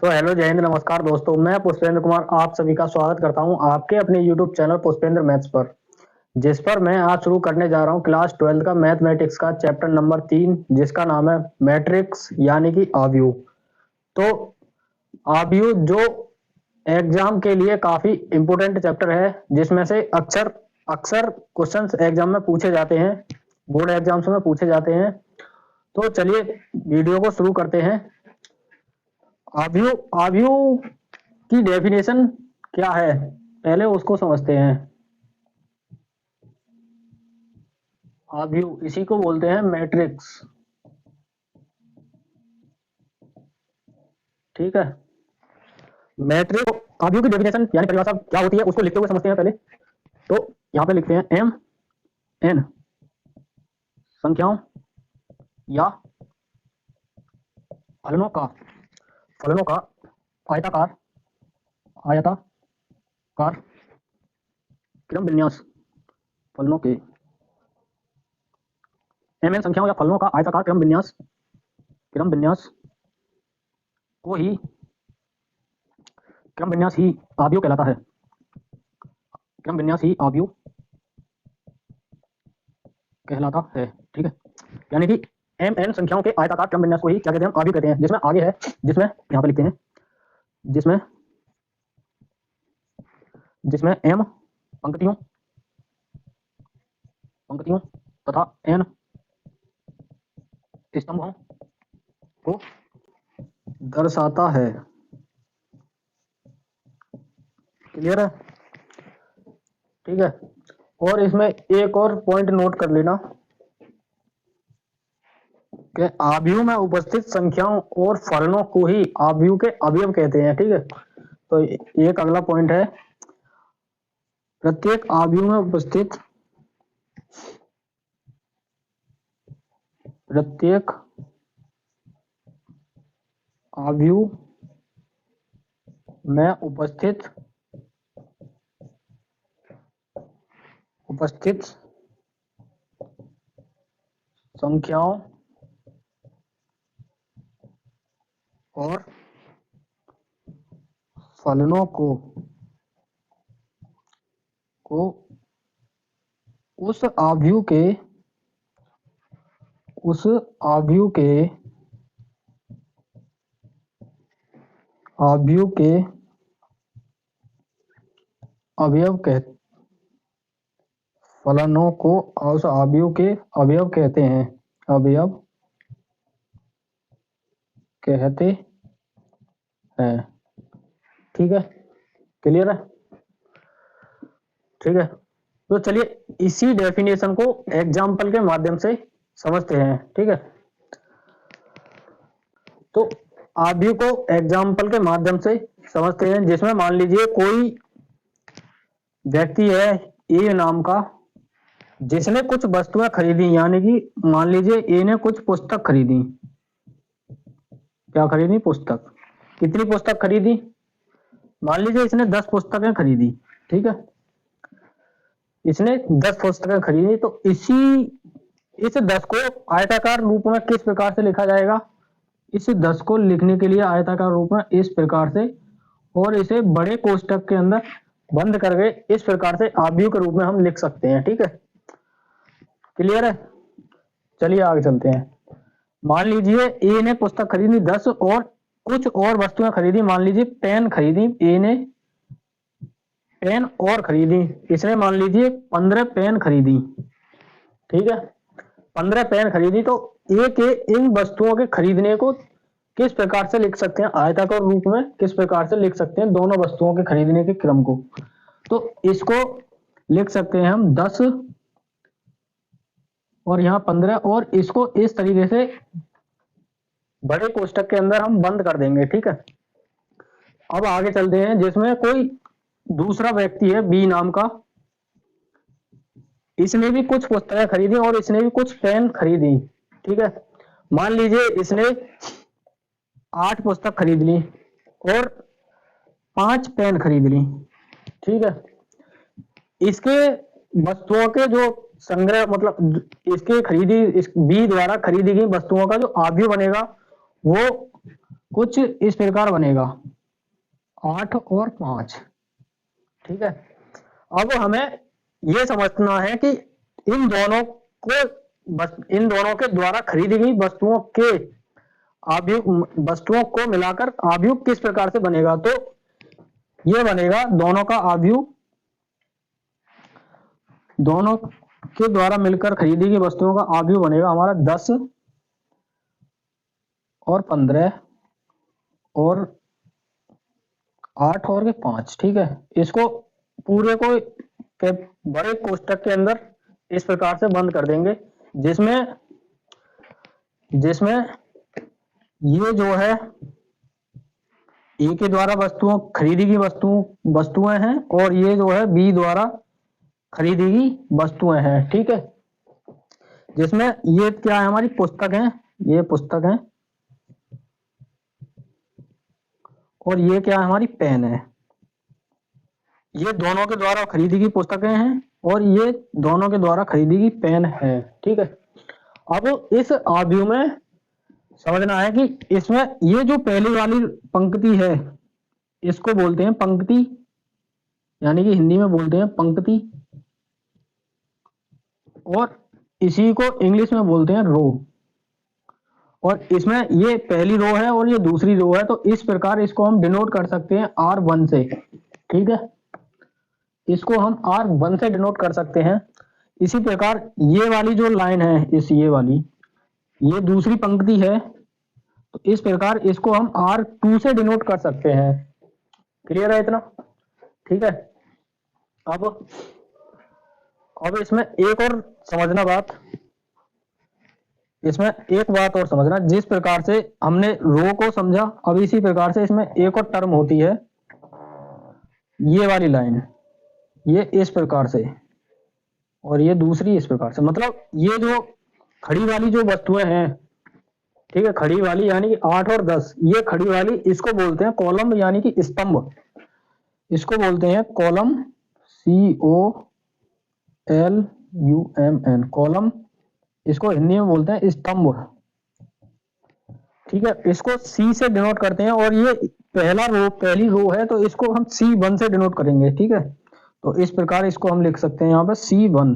तो हेलो, जय हिंद, नमस्कार दोस्तों। मैं पुष्पेंद्र कुमार आप सभी का स्वागत करता हूं आपके अपने यूट्यूब चैनल पुष्पेंद्र मैथ्स पर, जिस पर मैं आज शुरू करने जा रहा हूं क्लास 12 का मैथमेटिक्स का चैप्टर नंबर 3, जिसका नाम है मैट्रिक्स यानी कि आव्यूह। तो आव्यूह जो एग्जाम के लिए काफी इंपोर्टेंट चैप्टर है, जिसमें से अक्सर अक्सर क्वेश्चंस एग्जाम में पूछे जाते हैं, बोर्ड एग्जाम्स में पूछे जाते हैं। तो चलिए वीडियो को शुरू करते हैं। आव्यूह आव्यूह की डेफिनेशन क्या है, पहले उसको समझते हैं। आव्यूह इसी को बोलते हैं मैट्रिक्स। ठीक है, मैट्रिक्स आव्यूह की डेफिनेशन यानी परिभाषा क्या होती है उसको लिखते हुए समझते हैं पहले। तो यहाँ पे लिखते हैं एम एन संख्याओं या फलनों का आयताकार आयताकार क्रम विन्यास फलनों के एम एन संख्याओं या फलनों का आयताकार क्रम विन्यास क्रम विन्यास ही आव्यूह कहलाता है। क्रम विन्यास ही आव्यूह कहलाता है। ठीक है, यानी कि एम एन संख्याओं के आयताकार क्रम विन्यास को ही क्या कहते हैं, हम आव्यूह कहते हैं। जिसमें आगे है, जिसमें यहाँ पे लिखते हैं, जिसमें एम पंक्तियों तथा एन स्तंभों को दर्शाता है। क्लियर है? ठीक है, और इसमें एक और पॉइंट नोट कर लेना कि आव्यूह में उपस्थित संख्याओं और फलनों को ही आव्यूह के अवयव कहते हैं। ठीक है, तो एक अगला पॉइंट है, प्रत्येक आव्यूह में उपस्थित उपस्थित संख्याओं और फलनों को उस आव्यूह के अवयव कहते फलनों को उस आव्यूह के अवयव कहते हैं। ठीक है, क्लियर है? ठीक है, तो चलिए इसी डेफिनेशन को एग्जाम्पल के माध्यम से समझते हैं। ठीक है, तो आव्यूह को एग्जाम्पल के माध्यम से समझते हैं, जिसमें मान लीजिए कोई व्यक्ति है ए नाम का, जिसने कुछ वस्तुएं खरीदी, यानी कि मान लीजिए ए ने कुछ पुस्तक खरीदी। क्या खरीदी? पुस्तक। कितनी पुस्तक खरीदी? मान लीजिए इसने 10 पुस्तकें खरीदी। ठीक है, इसने 10 पुस्तकें खरीदी, तो इस 10 को आयताकार रूप में किस प्रकार से लिखा जाएगा? इस 10 को लिखने के लिए आयताकार रूप में इस प्रकार से, और इसे बड़े कोष्टक के अंदर बंद करके इस प्रकार से आव्यूह के रूप में हम लिख सकते हैं। ठीक है, क्लियर है? चलिए आगे चलते हैं। मान लीजिए ए ने पुस्तक खरीदी 10 और कुछ और वस्तुएं खरीदी। मान लीजिए पेन खरीदी, ए ने पेन और खरीदी। इसने मान लीजिए 15 पेन खरीदी। ठीक है, 15 पेन खरीदी, तो ए के इन वस्तुओं के खरीदने को किस प्रकार से लिख सकते हैं? आयताकार रूप में किस प्रकार से लिख सकते हैं दोनों वस्तुओं के खरीदने के क्रम को? तो इसको लिख सकते हैं हम 10 और यहाँ 15, और इसको इस तरीके से बड़े कोष्टक के अंदर हम बंद कर देंगे। ठीक है, अब आगे चलते हैं, जिसमें कोई दूसरा व्यक्ति है बी नाम का, इसने भी कुछ पुस्तकें खरीदी और इसने भी कुछ पेन खरीदी। ठीक है, मान लीजिए इसने 8 पुस्तक खरीद ली और 5 पेन खरीद ली। ठीक है, इसके वस्तुओं के जो संग्रह, मतलब इसके बी द्वारा खरीदी गई वस्तुओं का जो आव्यूह बनेगा वो कुछ इस प्रकार बनेगा 8 और 5। ठीक है, अब हमें यह समझना है कि इन दोनों को इन दोनों के द्वारा खरीदी गई वस्तुओं के आव्यूह, वस्तुओं को मिलाकर आव्यूह किस प्रकार से बनेगा। तो यह बनेगा दोनों का आव्यूह, दोनों के द्वारा मिलकर खरीदी गई वस्तुओं का आव्यूह बनेगा हमारा 10 और 15 और 8 और 5। ठीक है, इसको पूरे को बड़े कोष्टक के अंदर इस प्रकार से बंद कर देंगे, जिसमें ये जो है ए के द्वारा वस्तुओं खरीदी गई वस्तुएं हैं और ये जो है बी द्वारा खरीदी गई वस्तुएं हैं। ठीक है, जिसमें ये क्या है, हमारी पुस्तक है, ये पुस्तक है और ये क्या है, हमारी पेन है। ये दोनों के द्वारा खरीदी गई पुस्तकें हैं और ये दोनों के द्वारा खरीदी गई पेन है। ठीक है, अब इस आव्यूह में समझना है कि इसमें ये जो पहली वाली पंक्ति है इसको बोलते हैं पंक्ति, यानी कि हिंदी में बोलते हैं पंक्ति, और इसी को इंग्लिश में बोलते हैं रो। और इसमें ये पहली रो है और ये दूसरी रो है, तो इस प्रकार इसको हम डिनोट कर सकते हैं R1 से। ठीक है, इसको हम R1 से डिनोट कर सकते हैं। इसी प्रकार ये वाली जो लाइन है, ये वाली, ये दूसरी पंक्ति है, तो इस प्रकार इसको हम R2 से डिनोट कर सकते हैं। क्लियर है इतना? ठीक है, अब इसमें एक और समझना बात, इसमें एक बात और समझना, जिस प्रकार से हमने रो को समझा, अब इसी प्रकार से इसमें एक और टर्म होती है, ये वाली लाइन, ये इस प्रकार से और ये दूसरी इस प्रकार से। मतलब ये जो खड़ी वाली जो वस्तुएं हैं, ठीक है, खड़ी वाली यानी कि 8 और 10, ये खड़ी वाली इसको बोलते हैं कॉलम यानी कि स्तंभ, इसको बोलते हैं कॉलम, COLUMN, कॉलम, इसको हिंदी में बोलते हैं स्तंभ। ठीक है, इसको C से डिनोट करते हैं और ये पहली रो है, तो इसको हम C1 से डिनोट करेंगे। ठीक है, तो इस प्रकार इसको हम लिख सकते हैं यहाँ पर C1।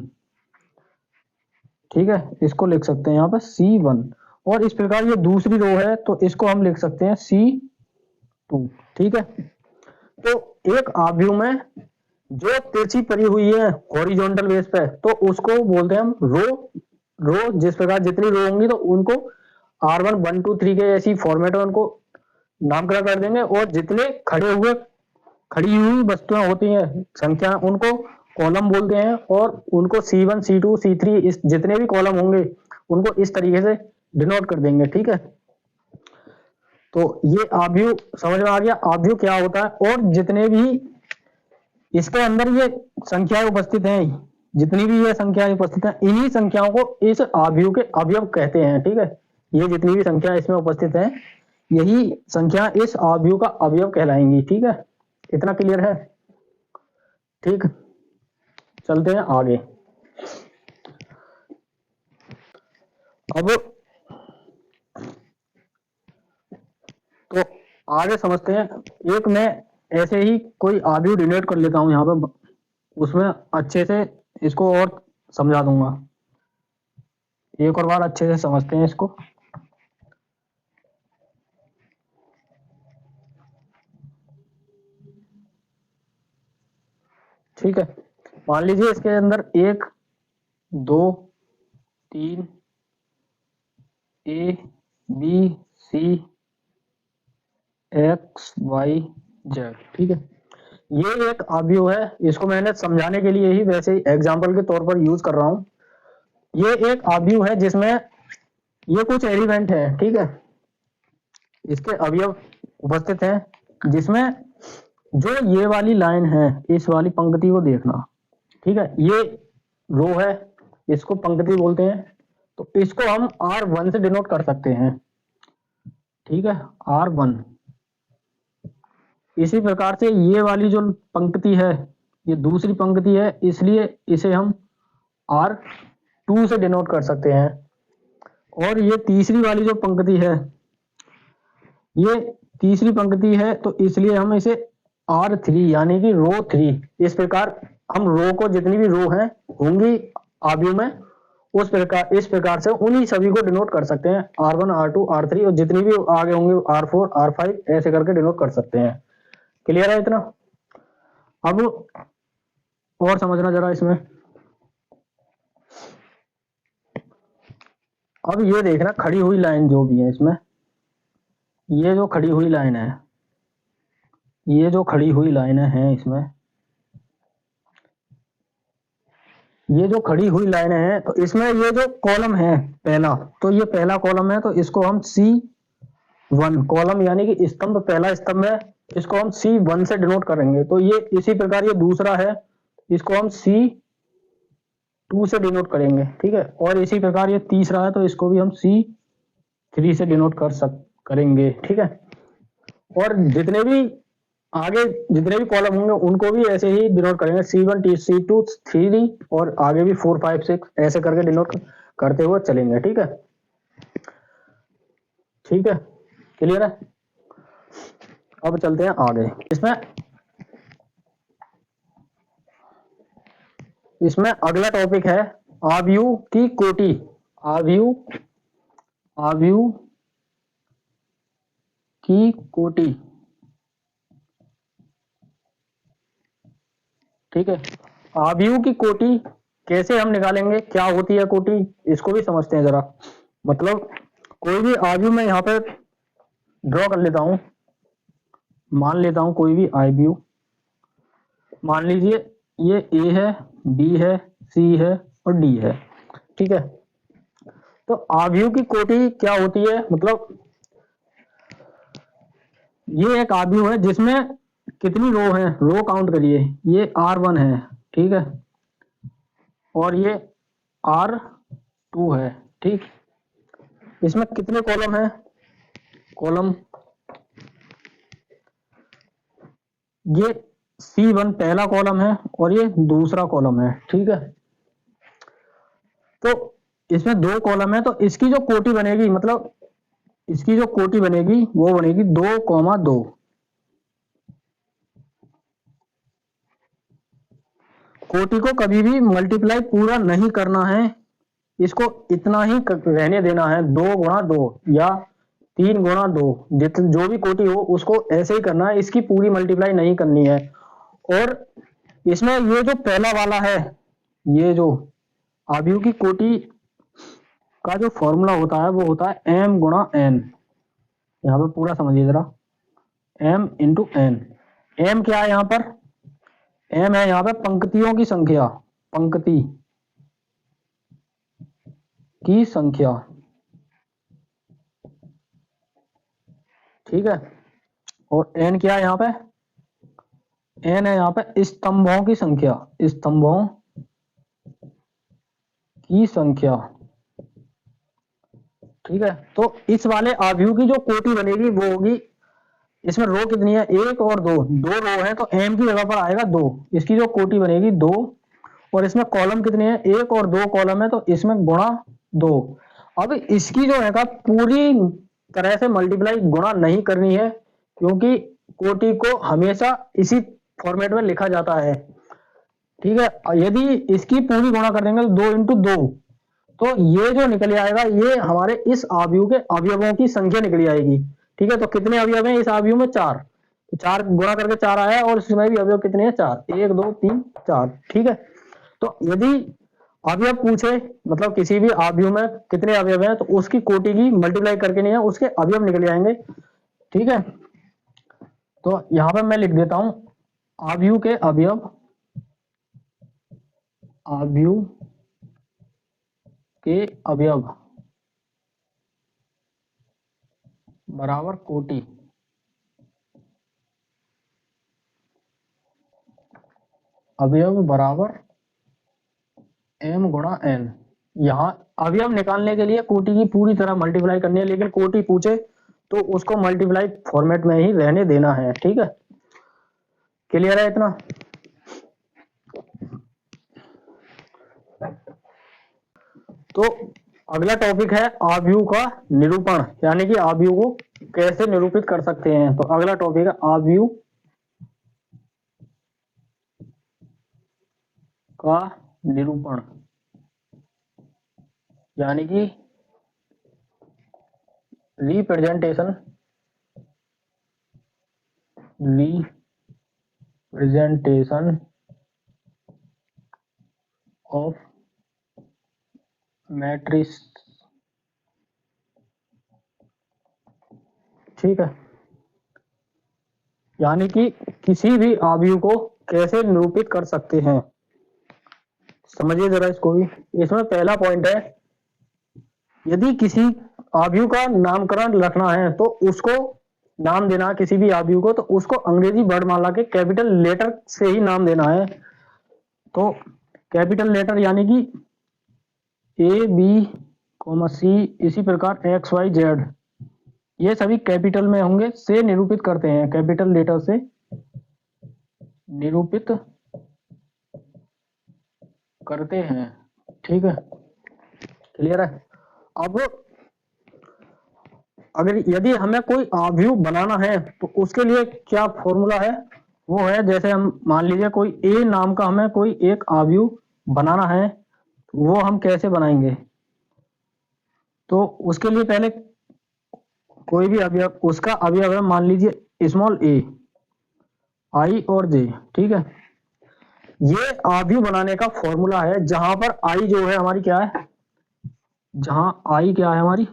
ठीक है, इसको लिख सकते हैं यहाँ पर C1, और इस प्रकार ये दूसरी रो है तो इसको हम लिख सकते हैं C2। ठीक है, तो एक आव्यूह में जो तिरछी पड़ी हुई है हॉरिजॉन्टल बेस पे, तो उसको बोलते हैं हम रो। जिस प्रकार जितनी रो होंगी तो उनको R1, 1, 2, 3 के ऐसी फॉर्मेट में उनको नामकरण कर देंगे, और जितने खड़ी हुई वस्तुएं होती हैं, संख्या, उनको कॉलम बोलते हैं, और उनको C1, C2, C3 इस जितने भी कॉलम होंगे उनको इस तरीके से डिनोट कर देंगे। ठीक है, तो ये आव्यूह समझ में आ गया, आव्यूह क्या होता है, और जितने भी इसके अंदर ये संख्याएं उपस्थित हैं, जितनी भी ये संख्याएं उपस्थित हैं, इन्हीं संख्याओं को इस आव्यूह के अवयव कहते हैं। ठीक है, ये जितनी भी संख्या इसमें उपस्थित हैं, यही संख्या इस आव्यूह का अवयव कहलाएंगी। ठीक है, इतना क्लियर है? ठीक, चलते हैं आगे। अब तो आगे समझते हैं, एक मैं ऐसे ही कोई आव्यूह डिनोट कर लेता हूं यहाँ पे, उसमें अच्छे से इसको और समझा दूंगा। एक और बार अच्छे से समझते हैं इसको। ठीक है, मान लीजिए इसके अंदर 1, 2, 3 A, B, C, X, Y, Z। ठीक है, ये एक आव्यूह है, इसको मैंने समझाने के लिए ही वैसे ही एग्जाम्पल के तौर पर यूज कर रहा हूं। ये एक आव्यूह है जिसमें ये कुछ एलिमेंट है। ठीक है, इसके अवयव उपस्थित हैं, जिसमें जो ये वाली लाइन है, इस वाली पंक्ति को देखना। ठीक है, ये रो है, इसको पंक्ति बोलते हैं, तो इसको हम R1 से डिनोट कर सकते हैं। ठीक है, R1। इसी प्रकार से ये वाली जो पंक्ति है, ये दूसरी पंक्ति है, इसलिए इसे हम R2 से डिनोट कर सकते हैं। और ये तीसरी वाली जो पंक्ति है, ये तीसरी पंक्ति है तो इसलिए हम इसे R3 यानी कि रो 3, इस प्रकार हम रो को जितनी भी रो हैं होंगी आव्यूह में उस प्रकार इस प्रकार से उन्हीं सभी को डिनोट कर सकते हैं, R1 R2 R3 और जितनी भी आगे होंगे R4 R5 ऐसे करके डिनोट कर सकते हैं। क्लियर है इतना? अब और समझना जरा इसमें। अब ये देखना खड़ी हुई लाइन जो भी है इसमें, ये जो खड़ी हुई लाइन है, ये जो खड़ी हुई लाइनें हैं इसमें, ये जो खड़ी हुई लाइनें हैं तो इसमें ये जो कॉलम है पहला, तो ये पहला कॉलम है तो इसको हम C1 कॉलम यानी कि स्तंभ, पहला स्तंभ है, इसको हम C1 से डिनोट करेंगे। तो ये इसी प्रकार ये दूसरा है, इसको हम C2 से डिनोट करेंगे, ठीक है। और इसी प्रकार ये तीसरा है तो इसको भी हम C3 से डिनोट करेंगे, ठीक है। और जितने भी आगे जितने भी कॉलम होंगे उनको भी ऐसे ही डिनोट करेंगे, C1 C2 3 और आगे भी 4 5 6 ऐसे करके डिनोट करते हुए चलेंगे, ठीक है। ठीक है, क्लियर है? अब चलते हैं आगे। इसमें अगला टॉपिक है आव्यूह की कोटि। आव्यूह की कोटि, ठीक है। आव्यूह की कोटि कैसे हम निकालेंगे, क्या होती है कोटि, इसको भी समझते हैं जरा। मतलब कोई भी आव्यूह मैं यहाँ पे ड्रॉ कर लेता हूं, मान लेता हूं कोई भी आव्यूह, मान लीजिए ये ए है, बी है, सी है और डी है, ठीक है। तो आव्यूह की कोटि क्या होती है, मतलब ये एक आव्यूह है जिसमें कितनी रो है, रो काउंट करिए, ये R1 है, ठीक है, और ये R2 है, ठीक। इसमें कितने कॉलम है, कॉलम ये C1 पहला कॉलम है और ये दूसरा कॉलम है, ठीक है। तो इसमें दो कॉलम है तो इसकी जो कोटि बनेगी, मतलब इसकी जो कोटि बनेगी वो बनेगी 2,2। कोटि को कभी भी मल्टीप्लाई पूरा नहीं करना है, इसको इतना ही रहने देना है, 2 गुणा 2 या 3 गुणा 2, जो भी कोटि हो उसको ऐसे ही करना है, इसकी पूरी मल्टीप्लाई नहीं करनी है। और इसमें ये जो पहला वाला है, ये जो आव्यूह की कोटि का जो फॉर्मूला होता है वो होता है m गुणा n। यहाँ पर पूरा समझिए जरा, m इंटू n। m क्या है यहाँ पर, m है यहाँ पे पंक्तियों की संख्या, पंक्ति की संख्या, ठीक है। और n क्या है यहाँ पे, n है यहाँ पे स्तंभों की संख्या, स्तंभों की संख्या, ठीक है। तो इस वाले आव्यूह की जो कोटि बनेगी वो होगी, इसमें रो कितनी है, 1 और 2, 2 रो है तो m की जगह पर आएगा 2, इसकी जो कोटि बनेगी 2। और इसमें कॉलम कितने हैं, 1 और 2 कॉलम है तो इसमें गुणा 2। अब इसकी जो है पूरी तरह से मल्टीप्लाई गुणा नहीं करनी है, क्योंकि कोटि को हमेशा इसी फॉर्मेट में लिखा जाता है, ठीक है। यदि इसकी पूरी गुणा कर देंगे तो 2 इंटू 2, तो ये जो निकल आएगा ये हमारे इस आव्यूह के अवयवों की संख्या निकली आएगी, ठीक है। तो कितने अवयव हैं इस आव्यूह में, 4, तो 4 गुणा करके 4 आया और इसमें भी अवयव कितने हैं, 4, 1 2 3 4, ठीक है। तो यदि अवयव पूछे, मतलब किसी भी आव्यूह में कितने अवयव हैं तो उसकी कोटि की मल्टीप्लाई करके नहीं है, उसके अवयव निकल जाएंगे, ठीक है। तो यहां पर मैं लिख देता हूं आव्यूह के अवयव, आव्यूह के अवयव बराबर कोटि, अवयव बराबर m गुणा n। यहाँ अवयव निकालने के लिए कोटि की पूरी तरह मल्टीप्लाई करनी है, लेकिन कोटि पूछे तो उसको मल्टीप्लाई फॉर्मेट में ही रहने देना है, ठीक है। क्लियर है इतना? तो अगला टॉपिक है आव्यूह का निरूपण, यानी कि आव्यूह को कैसे निरूपित कर सकते हैं। तो अगला टॉपिक है आव्यूह का निरूपण, यानी कि रिप्रेजेंटेशन ऑफ मैट्रिक्स। ठीक है, यानी कि किसी भी आव्यूह को कैसे निरूपित कर सकते हैं। समझिए जरा इसको भी। इसमें पहला पॉइंट है, यदि किसी आव्यूह का नामकरण रखना है तो उसको नाम देना, किसी भी आव्यूह को, तो उसको अंग्रेजी वर्णमाला के कैपिटल लेटर से ही नाम देना है। तो कैपिटल लेटर यानी कि ए बी सी, इसी प्रकार एक्स वाई जेड, ये सभी कैपिटल में होंगे, से निरूपित करते हैं, कैपिटल लेटर से निरूपित करते हैं। ठीक है, क्लियर है। अब अगर यदि हमें कोई आव्यूह बनाना है तो उसके लिए क्या फॉर्मूला है, वो है, जैसे हम मान लीजिए कोई ए नाम का हमें कोई एक आव्यूह बनाना है, वो हम कैसे बनाएंगे। तो उसके लिए पहले कोई भी अवयव, उसका अवयव है मान लीजिए स्मॉल ए, आई और जे। ठीक है, ये आव्यूह बनाने का फॉर्मूला है, जहां पर आई जो है हमारी क्या है, जहां आई क्या है हमारी,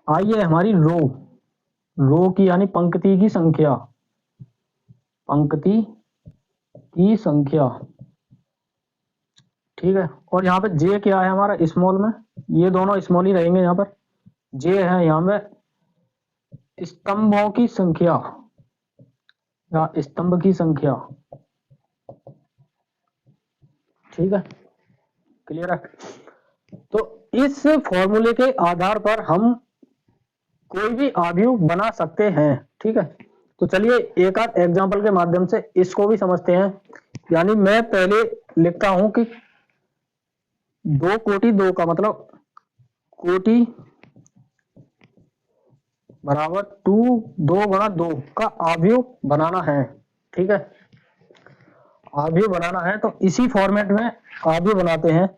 आई है हमारी रो की, यानी पंक्ति की संख्या, पंक्ति की संख्या। ठीक है, और यहाँ पे जे क्या है हमारा, स्मॉल में, ये दोनों स्मॉल ही रहेंगे। यहाँ पर जे है यहाँ पे स्तंभों की संख्या या स्तंभ की संख्या। ठीक है, क्लियर है। तो इस फॉर्मूले के आधार पर हम कोई भी आव्यूह बना सकते हैं। ठीक है, तो चलिए एक आध एग्जांपल के माध्यम से इसको भी समझते हैं। यानी मैं पहले लिखता हूं कि 2 कोटि 2 का मतलब कोटि बराबर 2 का आव्यूह बनाना है। ठीक है, आव्यूह बनाना है तो इसी फॉर्मेट में आव्यूह बनाते हैं।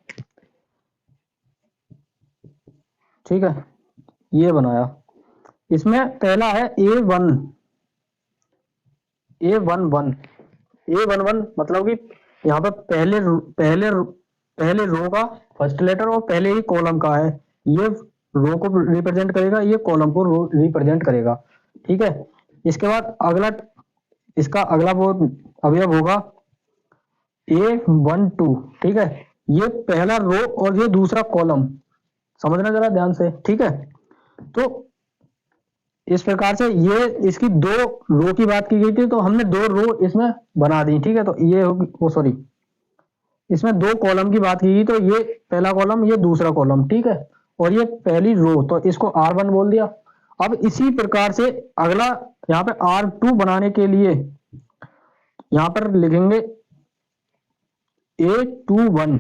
ठीक है, ये बनाया। इसमें पहला है A11 मतलब कि यहाँ पे पहले रो का फर्स्ट लेटर और पहले ही कॉलम का है, ये रो को रिप्रेजेंट करेगा, ये कॉलम को रिप्रेजेंट करेगा। ठीक है, इसके बाद अगला, इसका अगला वो अवयव होगा A12। ठीक है, ये पहला रो और ये दूसरा कॉलम, समझना जरा ध्यान से। ठीक है, तो इस प्रकार से ये इसकी 2 रो की बात की गई थी, तो हमने 2 रो इसमें बना दी। ठीक है, तो ये होगी, वो सॉरी, इसमें 2 कॉलम की बात की गई, तो ये पहला कॉलम, ये दूसरा कॉलम। ठीक है, और ये पहली रो, तो इसको R1 बोल दिया। अब इसी प्रकार से अगला यहाँ पे R2 बनाने के लिए यहाँ पर लिखेंगे A21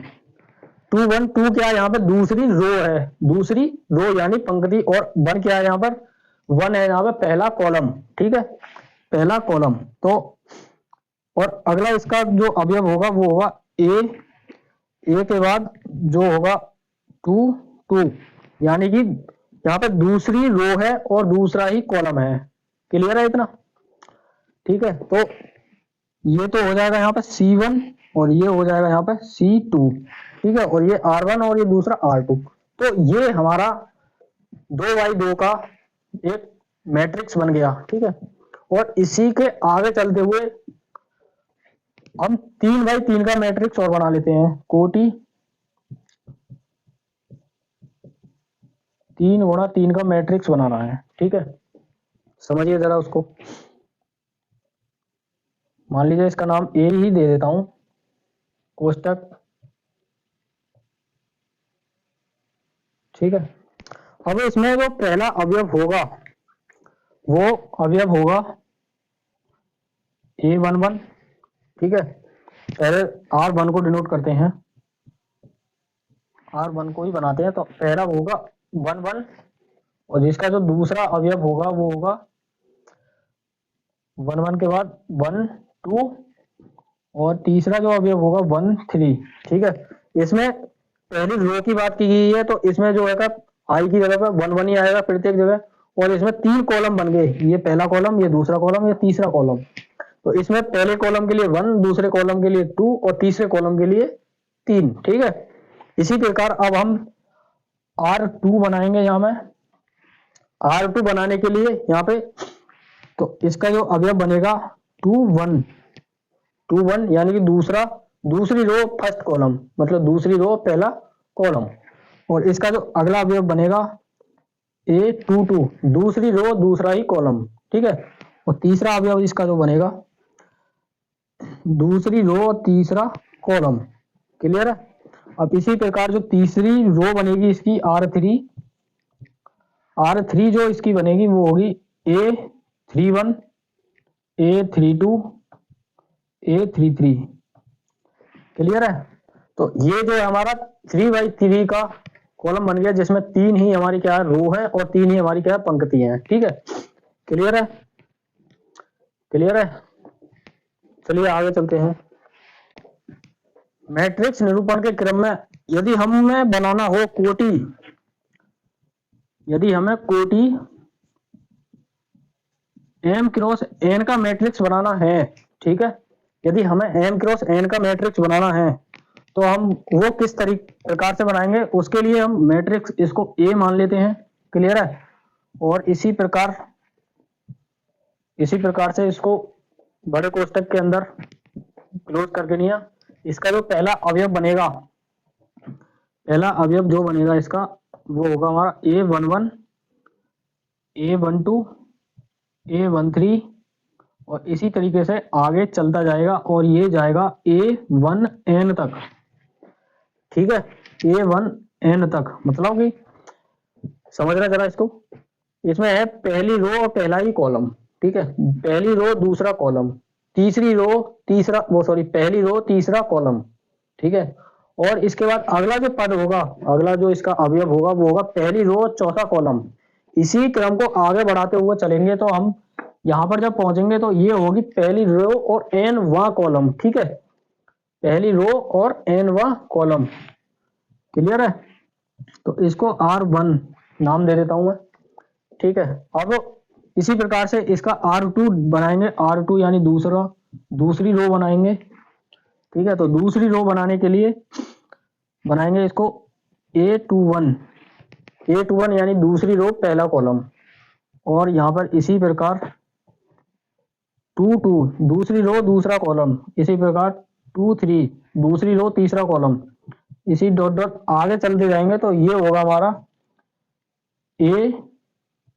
2 क्या है, यहाँ पे दूसरी रो है, दूसरी रो यानी पंक्ति, और 1 क्या है यहाँ पर, 1 है यहाँ पे पहला कॉलम। ठीक है, पहला कॉलम। तो और अगला इसका जो अवयव होगा वो होगा ए के बाद जो होगा 2 यानी कि यहाँ पे दूसरी रो है और दूसरा ही कॉलम है। क्लियर है इतना। ठीक है, तो ये तो हो जाएगा यहाँ पे C1 और ये हो जाएगा यहाँ पे C2। ठीक है, और ये R1 और ये दूसरा R2। तो ये हमारा 2x2 का एक मैट्रिक्स बन गया। ठीक है, और इसी के आगे चलते हुए हम 3x3 का मैट्रिक्स और बना लेते हैं, कोटि 3x3 का मैट्रिक्स बनाना है। ठीक है, समझिए जरा उसको। मान लीजिए इसका नाम ए ही दे देता हूं, कोष्टक। ठीक है, अब इसमें जो पहला अवयव होगा वो अवयव होगा A11। ठीक है, पहले R1 को डिनोट करते हैं, R1 को ही बनाते हैं, तो पहला होगा 11 और जिसका जो दूसरा अवयव होगा वो होगा 1 1 के बाद 1 2 और तीसरा जो अवयव होगा 1 3। ठीक है, इसमें पहली रो की बात की गई है तो इसमें जो है आई की जगह पे 1 1 ही आएगा प्रत्येक जगह, और इसमें 3 कॉलम बन गए, ये पहला कॉलम, ये दूसरा कॉलम, ये तीसरा कॉलम। तो इसमें पहले कॉलम के लिए 1, दूसरे कॉलम के लिए 2 और तीसरे कॉलम के लिए 3। ठीक है, इसी प्रकार अब हम R2 बनाएंगे। यहाँ में R2 बनाने के लिए यहाँ पे तो इसका जो अवयव बनेगा 2 1 2 1 यानी कि दूसरी रो फर्स्ट कॉलम, मतलब दूसरी रो पहला कॉलम, और इसका जो अगला अवयव बनेगा A2 2 दूसरी रो दूसरा ही कॉलम। ठीक है, और तीसरा अवयव इसका जो बनेगा दूसरी रो तीसरा कॉलम। क्लियर है। अब इसी प्रकार जो तीसरी रो बनेगी इसकी R3 जो इसकी बनेगी वो होगी A31 A32 A33। क्लियर है। तो ये जो है हमारा 3x3 का कॉलम बन गया, जिसमें 3 ही हमारी क्या है रो है और 3 ही हमारी क्या है पंक्ति है। ठीक है, क्लियर है, क्लियर है। चलिए आगे चलते हैं। मैट्रिक्स निरूपण के क्रम में यदि हमें बनाना हो कोटि, यदि हमें कोटि m क्रॉस n का मैट्रिक्स बनाना है, ठीक है, यदि हमें m क्रॉस n का मैट्रिक्स बनाना है तो हम वो किस प्रकार से बनाएंगे, उसके लिए हम मैट्रिक्स इसको A मान लेते हैं। क्लियर है। और इसी प्रकार से इसको बड़े कोष्टक के अंदर क्लोज करके लिया। इसका जो पहला अवयव बनेगा, पहला अवयव जो बनेगा इसका वो होगा हमारा A11 A12 A13 और इसी तरीके से आगे चलता जाएगा और ये जाएगा A1n तक। ठीक है, A1n तक, मतलब कि समझ रहे जरा इसको। इसमें है पहली रो और पहला ही कॉलम। ठीक है, पहली रो दूसरा कॉलम, तीसरी रो तीसरा पहली रो तीसरा कॉलम। ठीक है, और इसके बाद अगला जो पद होगा, अगला जो इसका अवयव होगा वो होगा पहली रो चौथा कॉलम। इसी क्रम को आगे बढ़ाते हुए चलेंगे तो हम यहां पर जब पहुंचेंगे तो ये होगी पहली रो और n वां कॉलम। ठीक है, पहली रो और n वां कॉलम। क्लियर है। तो इसको R1 नाम दे देता हूं मैं। ठीक है, अब इसी प्रकार से इसका R2 बनाएंगे। R2 यानी दूसरी रो बनाएंगे। ठीक है, तो दूसरी रो बनाने के लिए बनाएंगे इसको A21 यानी दूसरी रो पहला कॉलम, और यहां पर इसी प्रकार 2 2 दूसरी रो दूसरा कॉलम, इसी प्रकार 2 3 दूसरी रो तीसरा कॉलम, इसी डॉट डॉट आगे चलते जाएंगे तो ये होगा हमारा A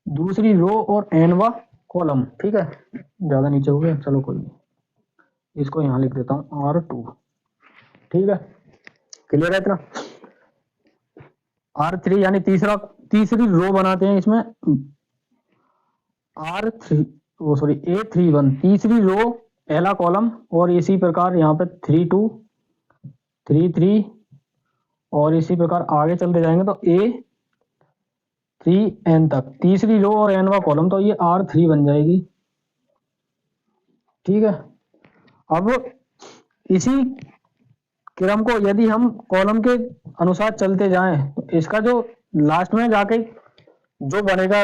दूसरी रो और n वां कॉलम। ठीक है, ज्यादा नीचे हो गया, चलो कोई नहीं, इसको यहां लिख देता हूं R2। ठीक है, क्लियर है इतना। R3 यानी तीसरी रो बनाते हैं इसमें A31 तीसरी रो पहला कॉलम, और इसी प्रकार यहाँ पे 3 2 3 3 और इसी प्रकार आगे चलते जाएंगे तो A3n तक, तीसरी रो और n वां कॉलम, तो ये R3 बन जाएगी। ठीक है, अब इसी क्रम को यदि हम कॉलम के अनुसार चलते जाएं तो इसका जो लास्ट में जाके जो बनेगा,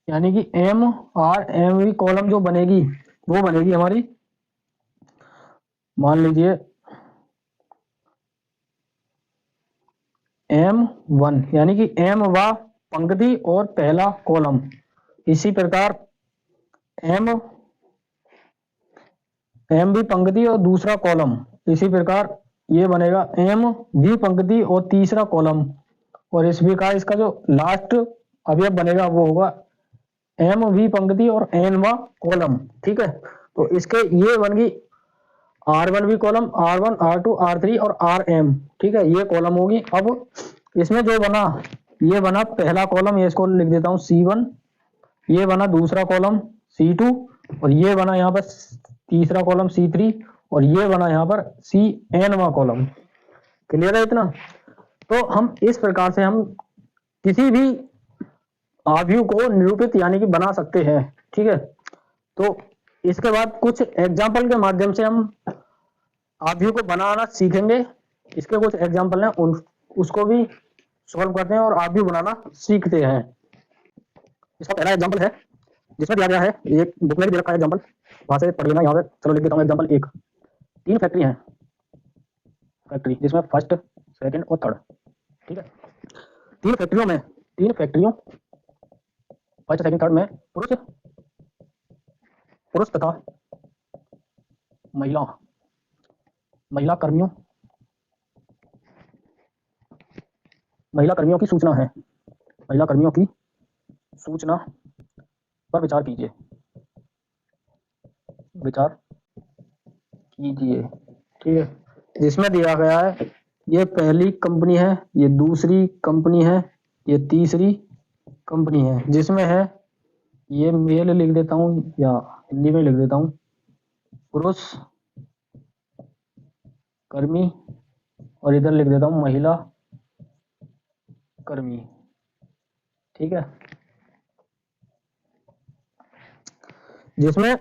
यानी कि MRMV कॉलम जो बनेगी वो बनेगी हमारी, मान लीजिए M1 यानी कि M वां पंक्ति और पहला कॉलम। इसी प्रकार M भी पंक्ति और दूसरा कॉलम, इसी प्रकार ये बनेगा MV पंक्ति और तीसरा कॉलम, और इस प्रकार इसका जो लास्ट अवयव बनेगा वो होगा MV पंक्ति और n वां कॉलम। ठीक है, तो इसके ये बन गई R1V column, R1 R2 R3 और RM। ठीक है, ये कॉलम होगी। अब इसमें जो बना, ये बना पहला कॉलम, ये इसको लिख देता हूं C1, ये बना दूसरा कॉलम C2, और ये बना यहाँ पर तीसरा कॉलम C3, और ये बना यहाँ पर CN वां कॉलम। क्लियर है इतना। तो हम इस प्रकार से हम किसी भी आव्यूह को निरूपित यानी कि बना सकते हैं। ठीक है, तो इसके बाद कुछ एग्जाम्पल के माध्यम से हम आव्यूह को बनाना सीखेंगे। इसके कुछ एग्जाम्पल हैं, उसको भी सॉल्व करते हैं और आव्यूह बनाना सीखते हैं। इसका पहला एग्जाम्पल है जिसमें दिया गया है, एक बुक में भी दे रखा है एग्जाम्पल, वहां से पढ़िए ना। यहाँ पे चलो लिख देता हूँ एग्जाम्पल एक। 3 फैक्ट्री हैं, फैक्ट्री जिसमें फर्स्ट, सेकंड और थर्ड। ठीक है, 3 फैक्ट्रियों फर्स्ट, सेकंड, थर्ड में पुरुष तथा महिला कर्मियों की सूचना है। महिला कर्मियों की सूचना पर विचार कीजिए। ठीक है, जिसमें दिया गया है ये पहली कंपनी है, ये दूसरी कंपनी है, ये तीसरी कंपनी है, जिसमें है ये मेल लिख देता हूँ या हिंदी में लिख देता हूँ, पुरुष कर्मी, और इधर लिख देता हूँ महिला कर्मी। ठीक है, जिसमें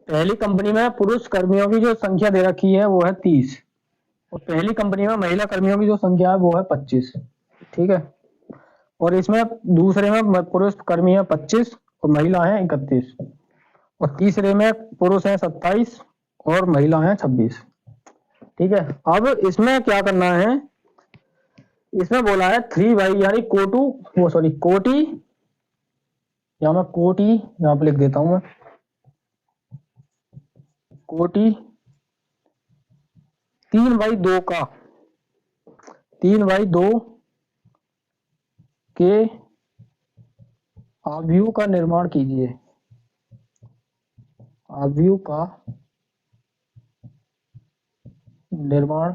पहली कंपनी में पुरुष कर्मियों की जो संख्या दे रखी है वो है 30, और पहली कंपनी में महिला कर्मियों की जो संख्या है वो है 25। ठीक है, और इसमें दूसरे में पुरुष कर्मी है 25 और महिला है 31, और तीसरे में पुरुष है 27 और महिला है 26। ठीक है, अब इसमें क्या करना है, इसमें बोला है 3/, यानी कोटि, या मैं कोटि यहां पे लिख देता हूं, मैं कोटि 3/2 का, 3/2 के आव्यूह का निर्माण कीजिए। आव्यूह का निर्माण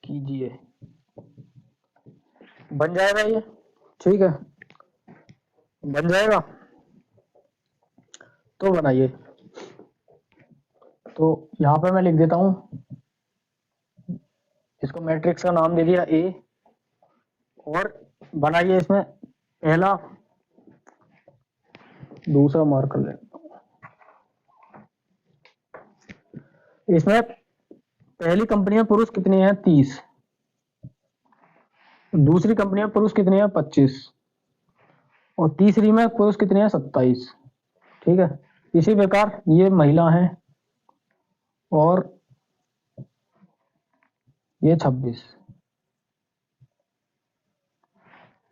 कीजिए, बन जाएगा ये। ठीक है, बन जाएगा तो बनाइए। तो यहाँ पे मैं लिख देता हूं, इसको मैट्रिक्स का नाम दे दिया A, और बनाइए इसमें पहला, दूसरा मार्क कर लेता हूं। इसमें पहली कंपनी में पुरुष कितने हैं 30, दूसरी कंपनी में पुरुष कितने हैं 25, और तीसरी में पुरुष कितने हैं 27। ठीक है, इसी प्रकार ये महिला है और ये 26।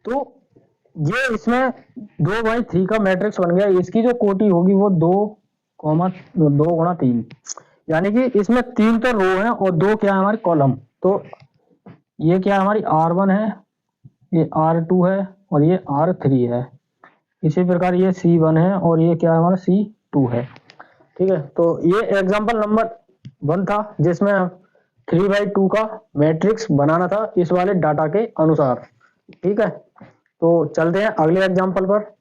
तो ये इसमें 2/3 का मैट्रिक्स बन गया। इसकी जो कोटि होगी वो 2 × 3, यानी कि इसमें 3 तो रो है और 2 क्या है हमारे कॉलम। तो ये क्या है हमारी R1 है, ये R2 है और ये R3 है। इसी प्रकार ये C1 है और ये क्या है हमारा C2 है। ठीक है, तो ये एग्जाम्पल नंबर 1 था जिसमें 3/2 का मैट्रिक्स बनाना था इस वाले डाटा के अनुसार। ठीक है, तो चलते हैं अगले एग्जाम्पल पर,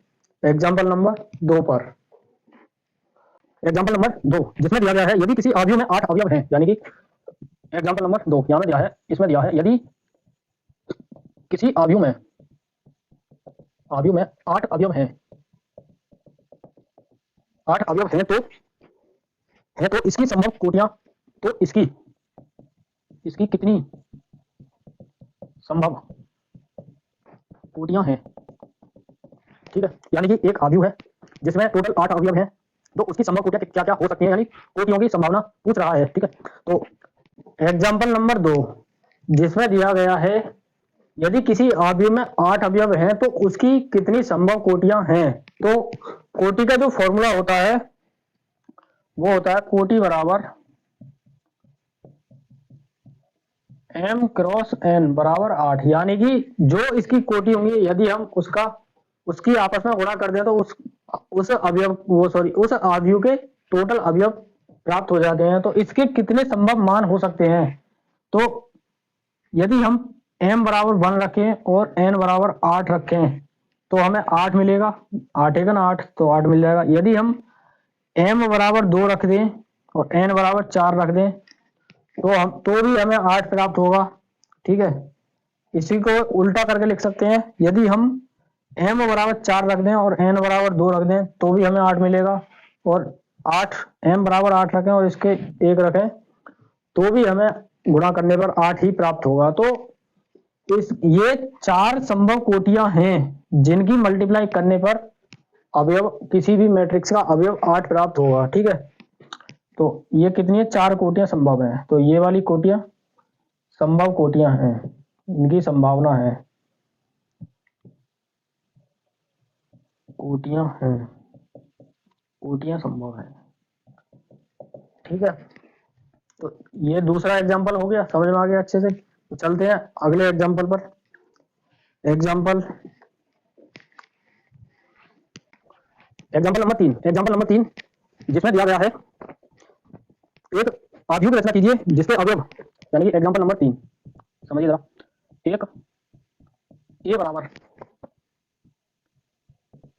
एग्जाम्पल नंबर 2 पर। एग्जाम्पल नंबर 2 जिसमें दिया गया है यदि किसी आव्यूह में 8 अवयव हैं, यानी कि एग्जाम्पल नंबर 2 यहाँ में दिया है, इसमें दिया है यदि किसी आव्यूह में 8 अवयव हैं, 8 अवयव हैं तो इसकी संभव कोटियां, तो इसकी कितनी संभव कोटियां हैं। ठीक है, यानी कि एक आव्यूह है जिसमें टोटल 8 अवयव हैं, तो उसकी संभव कोटियां क्या क्या हो सकती हैं, यानी कोटियों की संभावना पूछ रहा है। ठीक है, तो एग्जाम्पल नंबर 2 जिसमें दिया गया है यदि किसी आव्यूह में 8 अवयव हैं तो उसकी कितनी संभव कोटियां हैं। तो कोटि का जो फॉर्मूला होता है वो होता है कोटि बराबर m × n बराबर 8, यानी कि जो इसकी कोटि होंगी यदि हम उसकी आपस में गुणा कर दें तो उस आव्यूह के टोटल अवयव प्राप्त हो जाते हैं। तो इसके कितने संभव मान हो सकते हैं, तो यदि हम m बराबर 1 रखें और n बराबर 8 रखें तो हमें 8 मिलेगा, 8 है ना 8, तो 8 मिल जाएगा। यदि हम m बराबर 2 रख दें और n बराबर 4 रख दें तो भी हमें 8 प्राप्त होगा। ठीक है, इसी को उल्टा करके लिख सकते हैं, यदि हम m बराबर 4 रख दें और n बराबर 2 रख दें तो भी हमें 8 मिलेगा, और 8 m बराबर 8 रखें और इसके 1 रखें तो भी हमें गुणा करने पर 8 ही प्राप्त होगा। तो ये 4 संभव कोटियां हैं जिनकी मल्टीप्लाई करने पर अवयव, किसी भी मैट्रिक्स का अवयव 8 प्राप्त होगा। ठीक है, तो ये कितनी है, 4 कोटियां संभव है, तो ये वाली कोटियां संभव कोटियां हैं, इनकी संभावना है, कोटियां हैं, कोटियां संभव है। ठीक है, तो ये दूसरा एग्जांपल हो गया, समझ में आ गया अच्छे से। तो चलते हैं अगले एग्जांपल पर। एग्जांपल एग्जांपल नंबर 3 जिसमें दिया गया है एक आव्यूह की रचना कीजिए जिसके अवयव, यानी कि एग्जांपल नंबर 3 समझिए जरा, एक ए बराबर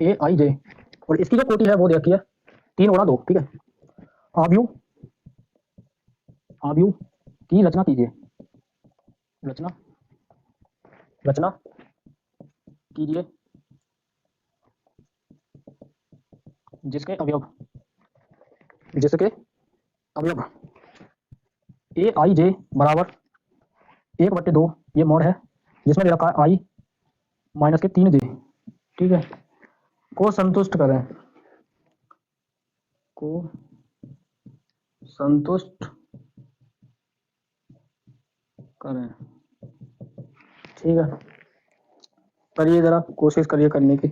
ए आई जे, और इसकी जो कोटि है वो देखिए 3 गुणा 2। ठीक है, आव्यूह आव्यूह की रचना कीजिए, रचना रचना कीजिए जिसके अवयव ए आई जे बराबर 1/2, ये मॉड है जिसमें दे रखा है आई माइनस के 3 जे। ठीक है, को संतुष्ट करें, को संतुष्ट करें। ठीक है, करिए जरा, कोशिश करिए करने की।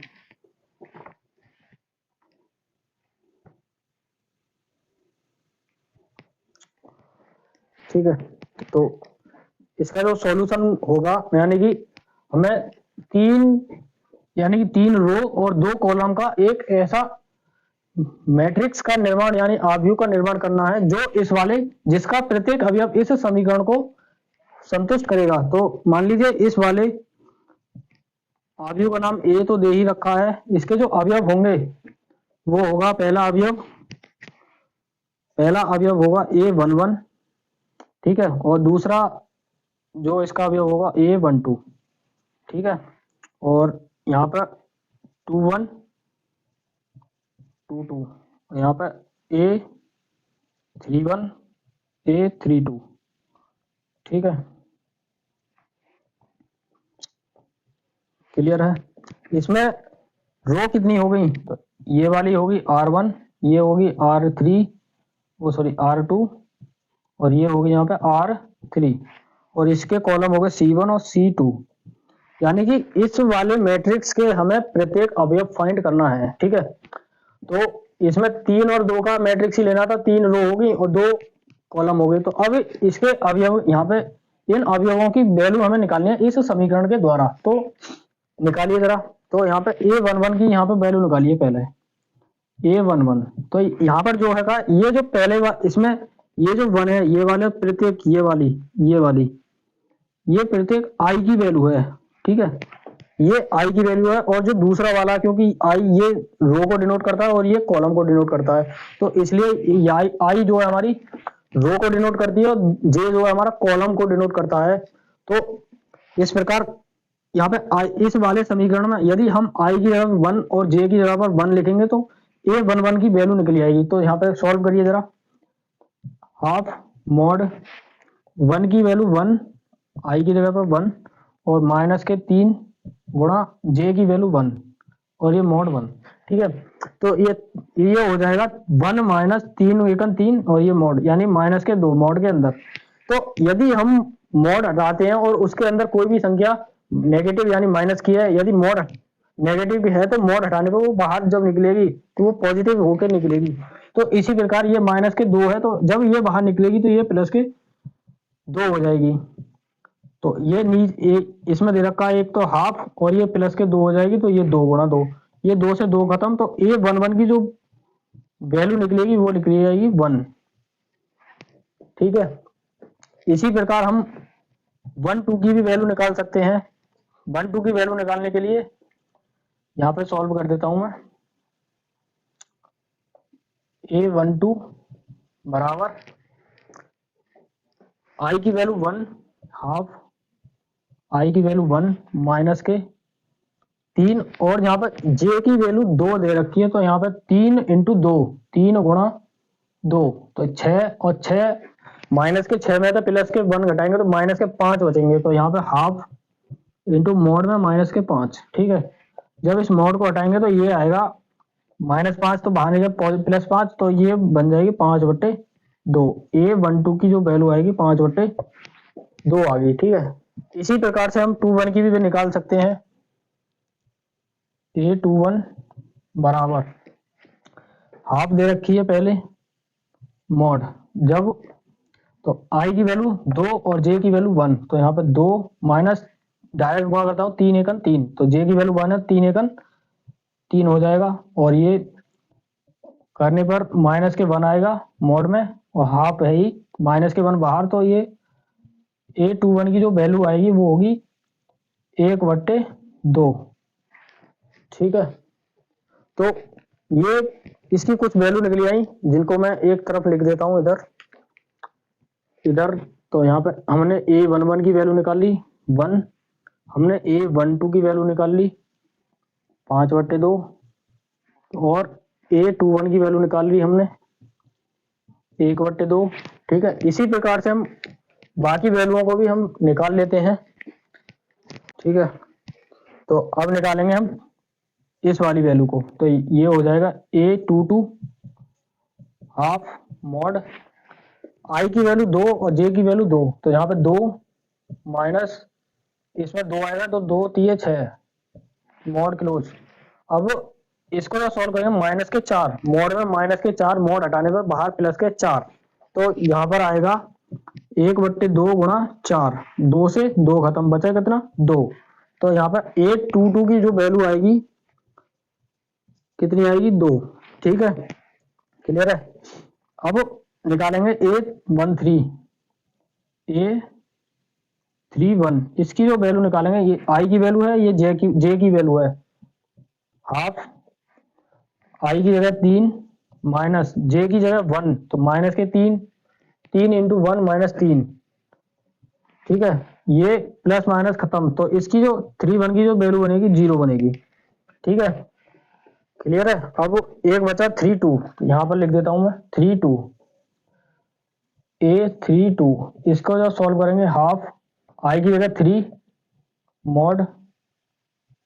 ठीक है, तो इसका जो सॉल्यूशन होगा, यानी कि हमें 3 रो और 2 कॉलम का एक ऐसा मैट्रिक्स का निर्माण यानी आव्यूह का निर्माण करना है जो इस वाले, जिसका प्रत्येक अवयव इस समीकरण को संतुष्ट करेगा। तो मान लीजिए इस वाले आव्यूह का नाम ए तो दे ही रखा है, इसके जो अवयव होंगे वो होगा, पहला अवयव होगा A11। ठीक है, और दूसरा जो इसका अवयव होगा A12। ठीक है, और यहाँ पर 21 22, यहाँ पर A31 A32। ठीक है, क्लियर है। इसमें रो कितनी हो गई, तो ये वाली होगी R1, ये होगी R3, वो सॉरी R2, और ये होगी यहाँ पे R3, और इसके कॉलम हो गए C1 और C2। यानी कि इस वाले मैट्रिक्स के हमें प्रत्येक अवयव फाइंड करना है। ठीक है, तो इसमें 3 और 2 का मैट्रिक्स ही लेना था, 3 रो होगी और 2 कॉलम हो गए। तो अब इसके अवयव, यहाँ पे इन अवयवों की वैल्यू हमें निकालनी है इस समीकरण के द्वारा। तो निकालिए जरा, तो यहाँ पे A11 की यहाँ पे वैल्यू निकालिए पहले, A11। तो यहाँ पर जो है का, ये जो पहले इसमें ये जो 1 है, ये वाले प्रत्येक, ये प्रत्येक i की वैल्यू है। ठीक है, ये i की वैल्यू है, और जो दूसरा वाला, क्योंकि i ये रो को डिनोट करता है और ये कॉलम को डिनोट करता है, तो इसलिए i जो है हमारी रो को डिनोट करती है और j जो है हमारा कॉलम को डिनोट करता है। तो इस प्रकार यहाँ पे इस वाले समीकरण में यदि हम i की जगह 1 और j की जगह पर 1 लिखेंगे तो A11 की वैल्यू निकल आएगी। तो यहाँ पे सॉल्व करिए जरा, हाफ मॉड 1 की वैल्यू 1, i की जगह पर 1, और माइनस के 3 गुणा j की वैल्यू 1, और ये मॉड 1। ठीक है, तो ये हो जाएगा 1 माइनस 3 एकन 3, और ये मॉड यानी माइनस के 2 मॉड के अंदर। तो यदि हम मॉड हटाते हैं और उसके अंदर कोई भी संख्या नेगेटिव यानी माइनस की है, यदि मॉड नेगेटिव है तो मॉड हटाने पर वो बाहर जब निकलेगी तो वो पॉजिटिव होकर निकलेगी। तो इसी प्रकार ये माइनस के 2 है, तो जब ये बाहर निकलेगी तो ये प्लस के 2 हो जाएगी। तो ये इसमें दे रखा है एक तो हाफ, और ये प्लस के 2 हो जाएगी, तो ये 2 गुणा 2, ये 2 से 2 खत्म, तो A11 की जो वैल्यू निकलेगी वो निकली जाएगी 1। ठीक है, इसी प्रकार हम 1 2 की भी वैल्यू निकाल सकते हैं। 1 2 की वैल्यू निकालने के लिए यहाँ पे सॉल्व कर देता हूं मैं। A12 बराबर i की वैल्यू 1 हाफ आई की वैल्यू 1 माइनस के 3, और यहाँ पर जे की वैल्यू 2 दे रखी है, तो यहाँ पे 3 इंटू 2, 3 गुणा 2, तो 6, और 6 माइनस के 6 में तो प्लस के 1 घटाएंगे तो माइनस के 5 बचेंगे, तो यहाँ पे हाफ इंटू मोड में माइनस के 5। ठीक है, जब इस मोड को हटाएंगे तो ये आएगा -5, तो बाहर निकल +5, तो ये बन जाएगी 5/2। A12 की जो वैल्यू आएगी 5/2 आ गई। ठीक है, इसी प्रकार से हम 21 की भी निकाल सकते हैं। A21 बराबर हाफ दे रखी है पहले मॉड, जब तो आई की वैल्यू 2 और जे की वैल्यू 1, तो यहाँ पे 2 माइनस डायरेक्ट गुणा करता हूँ 3 एकन 3, तो जे की वैल्यू 1 है, 3 एकन 3 हो जाएगा, और ये करने पर माइनस के 1 आएगा मोड में, और हाफ है ही माइनस के 1 बाहर, तो ये A21 की जो वैल्यू आएगी वो होगी 1/2। ठीक है, तो ये इसकी कुछ वैल्यू निकली आई, जिनको मैं एक तरफ लिख देता हूं इधर। तो यहाँ पे हमने A11 की वैल्यू निकाल ली 1, हमने A12 की वैल्यू निकाल ली 5/2, और A21 की वैल्यू निकाल ली हमने 1/2। ठीक है, इसी प्रकार से हम बाकी वैल्यूओं को भी हम निकाल लेते हैं। ठीक है, तो अब निकालेंगे हम इस वाली वैल्यू को, तो ये हो जाएगा A22 हाफ मॉड आई की वैल्यू 2 और जे की वैल्यू 2, तो यहाँ पे 2 माइनस इसमें 2 आएगा, तो 2 3 6 मॉड क्लोज। अब इसको जो सॉल्व करेंगे -4 मॉड में, -4 मॉड हटाने पर बाहर +4, तो यहाँ पर आएगा 1/2 गुणा 4, 2 से 2 खत्म, बचा कितना 2, तो यहाँ पर A22 की जो वैल्यू आएगी कितनी आएगी 2। ठीक है, क्लियर है। अब निकालेंगे A31, इसकी जो वैल्यू निकालेंगे, ये आई की वैल्यू है, ये जे की वैल्यू है, हाफ आई की जगह 3 माइनस जे की जगह 1, तो माइनस के 3, 3 इंटू 1 -3। ठीक है, ये प्लस माइनस खत्म, तो इसकी जो 31 की जो वैल्यू बनेगी 0 बनेगी। ठीक है, क्लियर है। अब एक बचा 32, यहां पर लिख देता हूं मैं 32 A32, इसको जो सॉल्व करेंगे हाफ आई की जगह 3 मॉड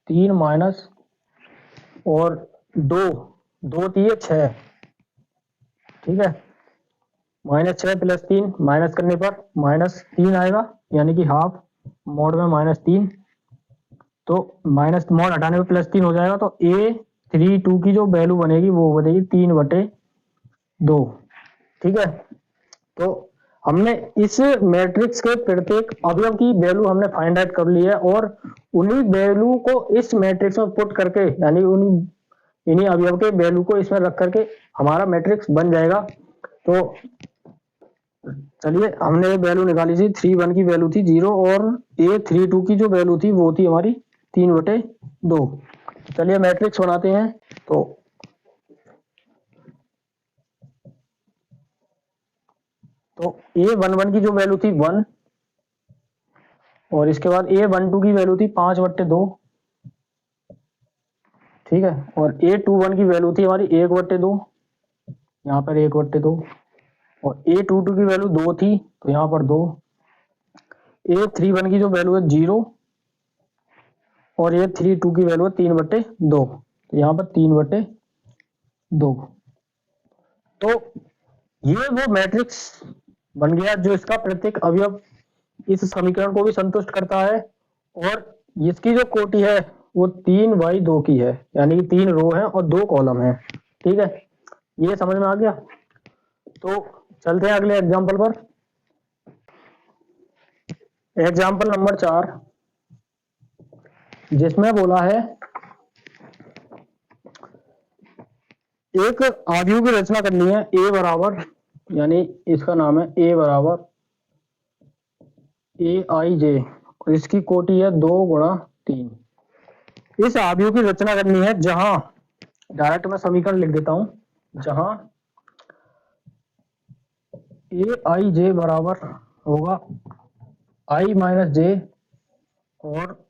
3 माइनस और 2 2 3 6। ठीक है, -6 + 3 माइनस करने पर -3 आएगा, यानी कि हाफ मॉड में -3, तो माइनस मॉड हटाने पर +3 हो जाएगा, तो A32 की जो वैल्यू बनेगी वो बनेगी 3/2। ठीक है, तो हमने इस मैट्रिक्स के प्रत्येक अवयव की वैल्यू हमने फाइंड आउट कर ली है, और उन्हीं वैल्यू को इस मैट्रिक्स में पुट करके, यानी इन्हीं अवयव के वैल्यू को इसमें रख करके हमारा मैट्रिक्स बन जाएगा। तो चलिए, हमने वैल्यू निकाली थी 31 की वैल्यू थी 0, और A32 की जो वैल्यू थी वो थी हमारी 3/2। चलिए मैट्रिक्स बनाते हैं। तो A11 की जो वैल्यू थी 1, और इसके बाद A12 की वैल्यू थी 5/2। ठीक है, और A21 की वैल्यू थी हमारी 1/2, यहाँ पर 1/2, और A22 की वैल्यू 2 थी, तो यहाँ पर 2। A31 की जो वैल्यू है 0, और A32 की वैल्यू है 3/2, तो यहाँ पर 3/2। तो ये वो मैट्रिक्स बन गया जो इसका प्रत्येक अवयव इस समीकरण को भी संतुष्ट करता है, और इसकी जो कोटि है वो 3/2 की है, यानी कि 3 रो है और 2 कॉलम है। ठीक है, ये समझ में आ गया। तो चलते हैं अगले एग्जाम्पल पर। एग्जाम्पल नंबर 4, जिसमें बोला है एक आव्यूह की रचना करनी है A बराबर, यानी इसका नाम है A बराबर AIJ, और इसकी कोटि है 2 × 3। इस आव्यूह की रचना करनी है जहां, डायरेक्ट मैं समीकरण लिख देता हूं, जहां AIJ बराबर होगा I - J और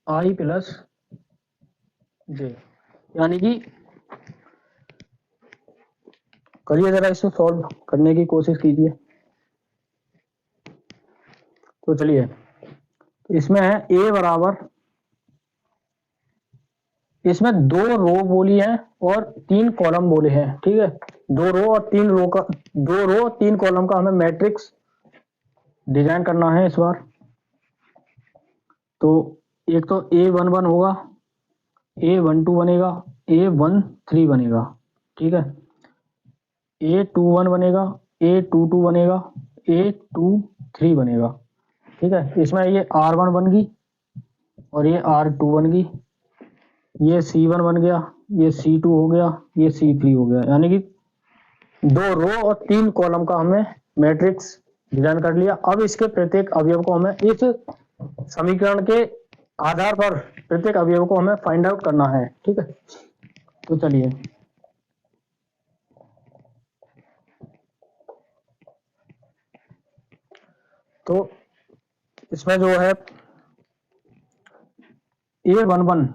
आई प्लस जे, यानी कि करिए जरा इसको सॉल्व करने की कोशिश कीजिए। तो चलिए, इसमें है ए बराबर, इसमें 2 रो बोली है और 3 कॉलम बोले हैं, ठीक है। 2 रो और 3 रो का, 2 रो और 3 कॉलम का हमें मैट्रिक्स डिजाइन करना है इस बार। तो एक तो A11 होगा, A12 बनेगा, A13 बनेगा, ठीक है। A21 बनेगा, A22 बनेगा, A23 बनेगा, ठीक है। इसमें ये R1 बन गई और ये R2 बन गई, ये C1 बन गया, ये C2 हो गया, ये C3 हो गया, यानी कि 2 रो और 3 कॉलम का हमने मैट्रिक्स डिजाइन कर लिया। अब इसके प्रत्येक अवयव को हमें इस समीकरण के आधार पर प्रत्येक अवयव को हमें फाइंड आउट करना है, ठीक है। तो चलिए, तो इसमें जो है A11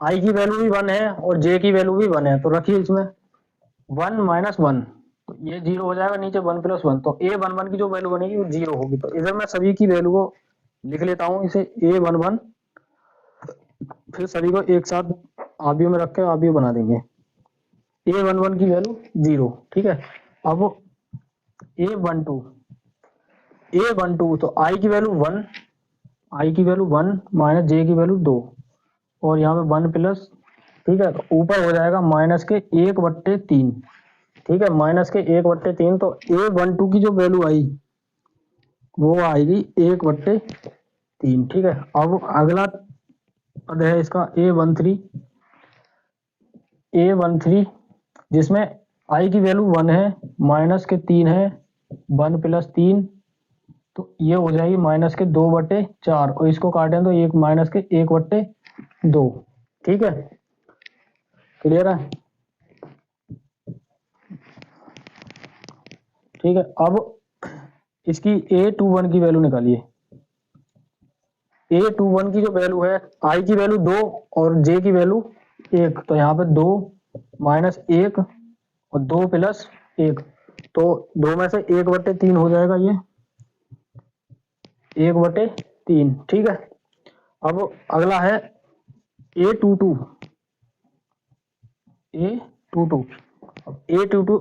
आई की वैल्यू भी 1 है और जे की वैल्यू भी 1 है, तो रखिए इसमें 1 माइनस 1, तो ये 0 हो जाएगा, नीचे 1 प्लस 1, तो A11 की जो वैल्यू बनेगी वो 0 होगी। तो इधर मैं सभी की वैल्यू को लिख लेता हूँ, इसे A11, फिर सभी को एक साथ आबियों में रख के आबियों बना देंगे। A11 की वैल्यू 0, ठीक है। अब A12 तो आई की वैल्यू 1, आई की वैल्यू 1 माइनस जे की वैल्यू 2, और यहाँ पे 1 प्लस, ठीक है, तो ऊपर हो जाएगा माइनस के 1/3, ठीक है, माइनस के 1/3। तो A12 की जो वैल्यू आई वो आएगी 1/3, ठीक है। अब अगला पद है इसका A13 जिसमें आई की वैल्यू 1 है, माइनस के 3 है, 1 प्लस 3, तो ये हो जाएगी माइनस के 2/4, और इसको काटें तो एक माइनस के 1/2, ठीक है। क्लियर है, ठीक है। अब इसकी A21 की वैल्यू निकालिए। A21 की जो वैल्यू है, आई की वैल्यू 2 और जे की वैल्यू 1, तो यहाँ पे 2 माइनस 1 और 2 प्लस 1, तो 2 में से 1/3 हो जाएगा, ये 1/3, ठीक है। अब अगला है A22, A22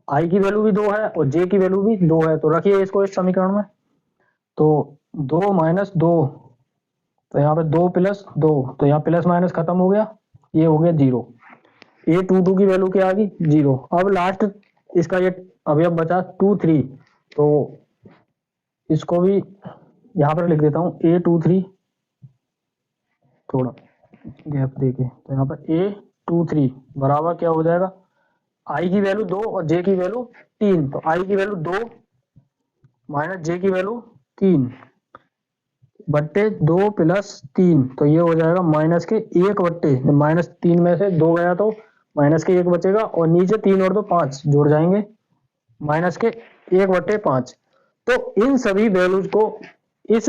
आई की वैल्यू भी 2 है और जे की वैल्यू भी 2 है, तो रखिए इसको इस समीकरण में। तो 2 माइनस 2, तो यहाँ पे 2 प्लस 2, तो यहाँ प्लस माइनस खत्म हो गया, ये हो गया 0। A22 की वैल्यू क्या आ गई, 0। अब लास्ट इसका ये अवयव बचा 2, 3, तो इसको भी यहाँ पर लिख देता हूँ A23, थोड़ा गैप देके, तो यहाँ पर A23 बराबर क्या हो जाएगा, आई की वैल्यू 2 और जे की वैल्यू 3, तो आई की वैल्यू 2 माइनस जे की वैल्यू 3/2 प्लस 3, तो ये हो जाएगा माइनस के 1/, माइनस 3 में से 2 गया तो माइनस के 1 बचेगा, और नीचे 3 और 2 5 जुड़ जाएंगे, माइनस के 1/5। तो इन सभी वैल्यूज को इस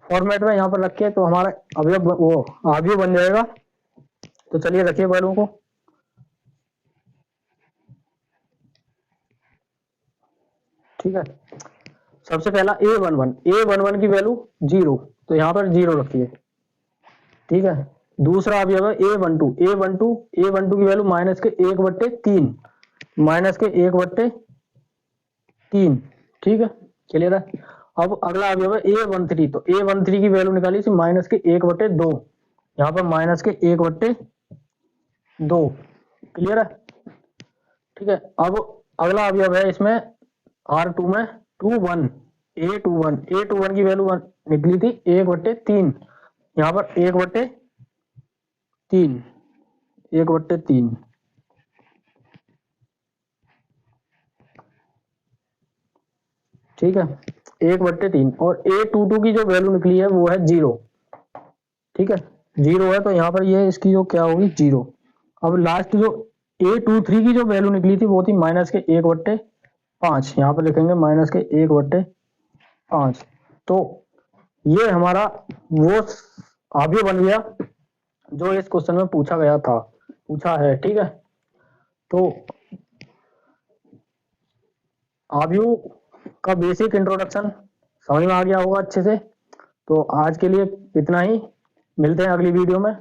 फॉर्मेट में यहाँ पर रखे तो हमारा अवयव वो अवयव बन जाएगा। तो चलिए रखिए वैल्यू को, ठीक है। सबसे पहला A11 की वैल्यू 0, तो यहाँ पर 0 रखिए, ठीक है। दूसरा अवयव है A12 की वैल्यू माइनस के 1/3, माइनस के 1/3, ठीक है, क्लियर है। अब अगला अवयव है A13, तो A13 की वैल्यू निकाली थी माइनस के 1/2, यहाँ पर माइनस के 1/2, क्लियर है, ठीक है। अब अगला अवयव है इसमें R2 में 21, A21 की वैल्यू निकली थी 1/3, यहाँ पर 1/3, ठीक है, 1/3। और A22 की जो वैल्यू निकली है वो है 0, ठीक है, 0 है, तो यहाँ पर ये इसकी जो क्या होगी 0। अब लास्ट जो A23 की जो वैल्यू निकली थी वो थी माइनस के 1/5, यहाँ पर लिखेंगे माइनस के 1/5, तो ये हमारा वो आव्यूह बन गया जो इस क्वेश्चन में पूछा है। ठीक है, तो आव्यूह का बेसिक इंट्रोडक्शन समझ में आ गया होगा अच्छे से। तो आज के लिए इतना ही, मिलते हैं अगली वीडियो में।